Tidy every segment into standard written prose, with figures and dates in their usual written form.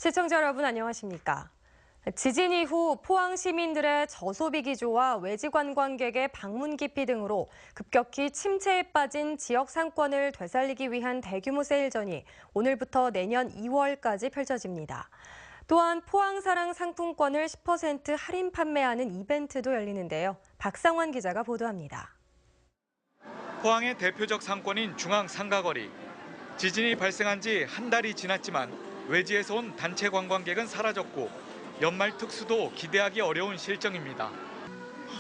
시청자 여러분 안녕하십니까? 지진 이후 포항 시민들의 저소비 기조와 외지 관광객의 방문 기피 등으로 급격히 침체에 빠진 지역 상권을 되살리기 위한 대규모 세일전이 오늘부터 내년 2월까지 펼쳐집니다. 또한 포항사랑 상품권을 10% 할인 판매하는 이벤트도 열리는데요. 박상환 기자가 보도합니다. 포항의 대표적 상권인 중앙 상가거리. 지진이 발생한 지 한 달이 지났지만 외지에서 온 단체 관광객은 사라졌고 연말 특수도 기대하기 어려운 실정입니다.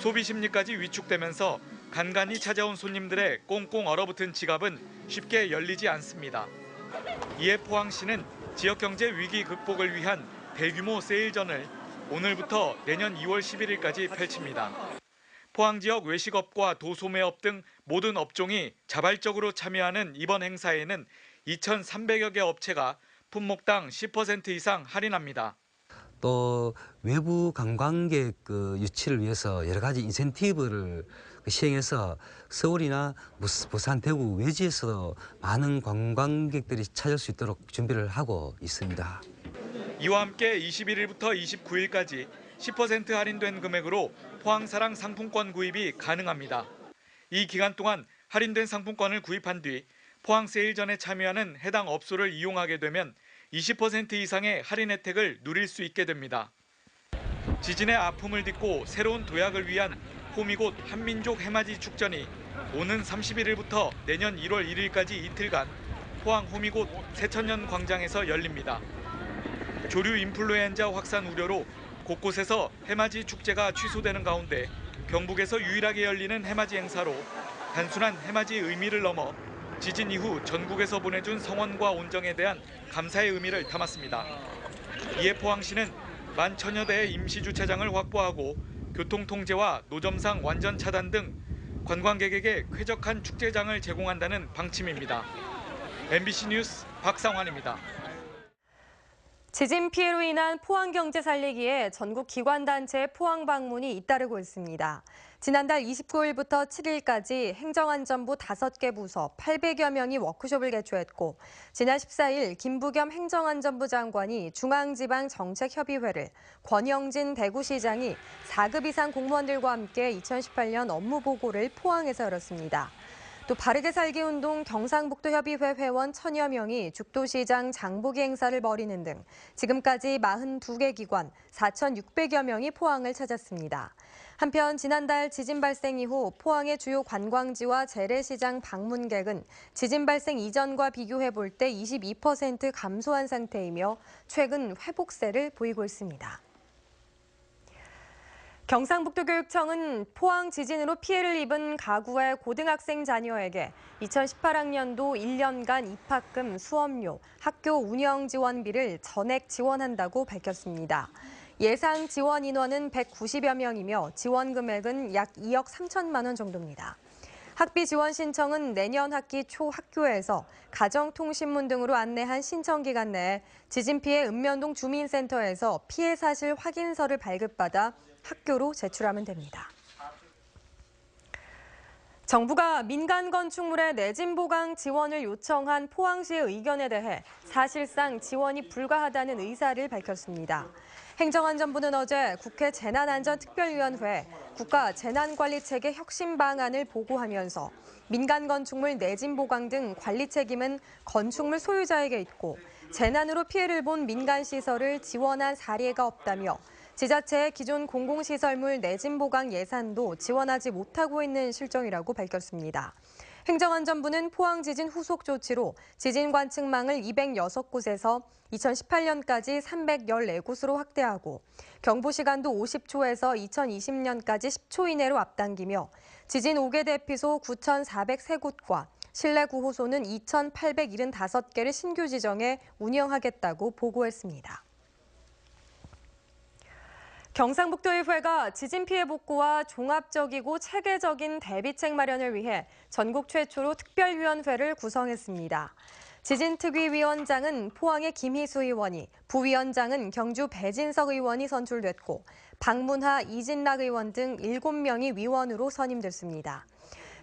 소비 심리까지 위축되면서 간간히 찾아온 손님들의 꽁꽁 얼어붙은 지갑은 쉽게 열리지 않습니다. 이에 포항시는 지역 경제 위기 극복을 위한 대규모 세일전을 오늘부터 내년 2월 11일까지 펼칩니다. 포항 지역 외식업과 도소매업 등 모든 업종이 자발적으로 참여하는 이번 행사에는 2,300여 개 업체가 품목당 10% 이상 할인합니다. 또 외부 관광객 유치를 위해서 여러 가지 인센티브를 시행해서 서울이나 부산, 대구 외지에서 많은 관광객들이 찾을 수 있도록 준비를 하고 있습니다. 이와 함께 21일부터 29일까지 10% 할인된 금액으로 포항사랑 상품권 구입이 가능합니다. 이 기간 동안 할인된 상품권을 구입한 뒤 포항 세일전에 참여하는 해당 업소를 이용하게 되면 20% 이상의 할인 혜택을 누릴 수 있게 됩니다. 지진의 아픔을 딛고 새로운 도약을 위한 호미곶 한민족 해맞이 축전이 오는 31일부터 내년 1월 1일까지 이틀간 포항 호미곶 새천년 광장에서 열립니다. 조류 인플루엔자 확산 우려로 곳곳에서 해맞이 축제가 취소되는 가운데 경북에서 유일하게 열리는 해맞이 행사로 단순한 해맞이 의미를 넘어 지진 이후 전국에서 보내준 성원과 온정에 대한 감사의 의미를 담았습니다. 이에 포항시는 11,000여 대의 임시주차장을 확보하고 교통통제와 노점상 완전 차단 등 관광객에게 쾌적한 축제장을 제공한다는 방침입니다. MBC 뉴스 박상환입니다. 지진 피해로 인한 포항 경제 살리기에 전국 기관단체의 포항 방문이 잇따르고 있습니다. 지난달 29일부터 7일까지 행정안전부 5개 부서 800여 명이 워크숍을 개최했고 지난 14일 김부겸 행정안전부 장관이 중앙지방정책협의회를, 권영진 대구시장이 4급 이상 공무원들과 함께 2018년 업무 보고를 포항에서 열었습니다. 또 바르게 살기 운동 경상북도 협의회 회원 1,000여 명이 죽도시장 장보기 행사를 벌이는 등 지금까지 42개 기관 4,600여 명이 포항을 찾았습니다. 한편 지난달 지진 발생 이후 포항의 주요 관광지와 재래시장 방문객은 지진 발생 이전과 비교해 볼 때 22% 감소한 상태이며 최근 회복세를 보이고 있습니다. 경상북도 교육청은 포항 지진으로 피해를 입은 가구의 고등학생 자녀에게 2018학년도 1년간 입학금, 수업료, 학교 운영 지원비를 전액 지원한다고 밝혔습니다. 예상 지원 인원은 190여 명이며 지원 금액은 약 2억 3천만 원 정도입니다. 학비 지원 신청은 내년 학기 초 학교에서 가정통신문 등으로 안내한 신청 기간 내에 지진 피해 읍면동 주민센터에서 피해 사실 확인서를 발급받아 학교로 제출하면 됩니다. 정부가 민간 건축물의 내진 보강 지원을 요청한 포항시의 의견에 대해 사실상 지원이 불가하다는 의사를 밝혔습니다. 행정안전부는 어제 국회 재난안전특별위원회에 국가재난관리체계 혁신 방안을 보고하면서 민간 건축물 내진 보강 등 관리 책임은 건축물 소유자에게 있고 재난으로 피해를 본 민간 시설을 지원한 사례가 없다며 지자체의 기존 공공시설물 내진 보강 예산도 지원하지 못하고 있는 실정이라고 밝혔습니다. 행정안전부는 포항 지진 후속 조치로 지진 관측망을 206곳에서 2018년까지 314곳으로 확대하고 경보 시간도 50초에서 2020년까지 10초 이내로 앞당기며 지진 5개 대피소 9,403곳과 실내 구호소는 2,875개를 신규 지정해 운영하겠다고 보고했습니다. 경상북도의회가 지진 피해 복구와 종합적이고 체계적인 대비책 마련을 위해 전국 최초로 특별위원회를 구성했습니다. 지진특위위원장은 포항의 김희수 의원이, 부위원장은 경주 배진석 의원이 선출됐고 박문하, 이진락 의원 등 7명이 위원으로 선임됐습니다.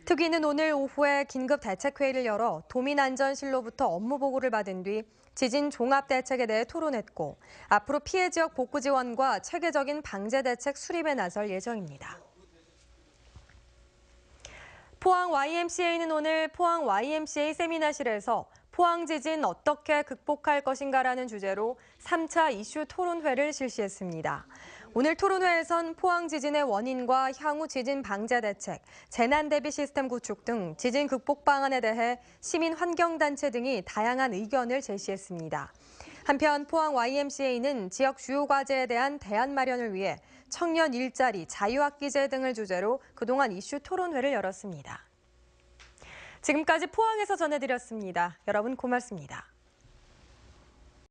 특위는 오늘 오후에 긴급 대책회의를 열어 도민안전실로부터 업무 보고를 받은 뒤 지진 종합 대책에 대해 토론했고 앞으로 피해 지역 복구 지원과 체계적인 방제 대책 수립에 나설 예정입니다. 포항 YMCA는 오늘 포항 YMCA 세미나실에서 포항 지진 어떻게 극복할 것인가라는 주제로 3차 이슈 토론회를 실시했습니다. 오늘 토론회에선 포항 지진의 원인과 향후 지진 방제 대책, 재난 대비 시스템 구축 등 지진 극복 방안에 대해 시민 환경단체 등이 다양한 의견을 제시했습니다. 한편 포항 YMCA는 지역 주요 과제에 대한 대안 마련을 위해 청년 일자리, 자유학기제 등을 주제로 그동안 이슈 토론회를 열었습니다. 지금까지 포항에서 전해드렸습니다. 여러분 고맙습니다.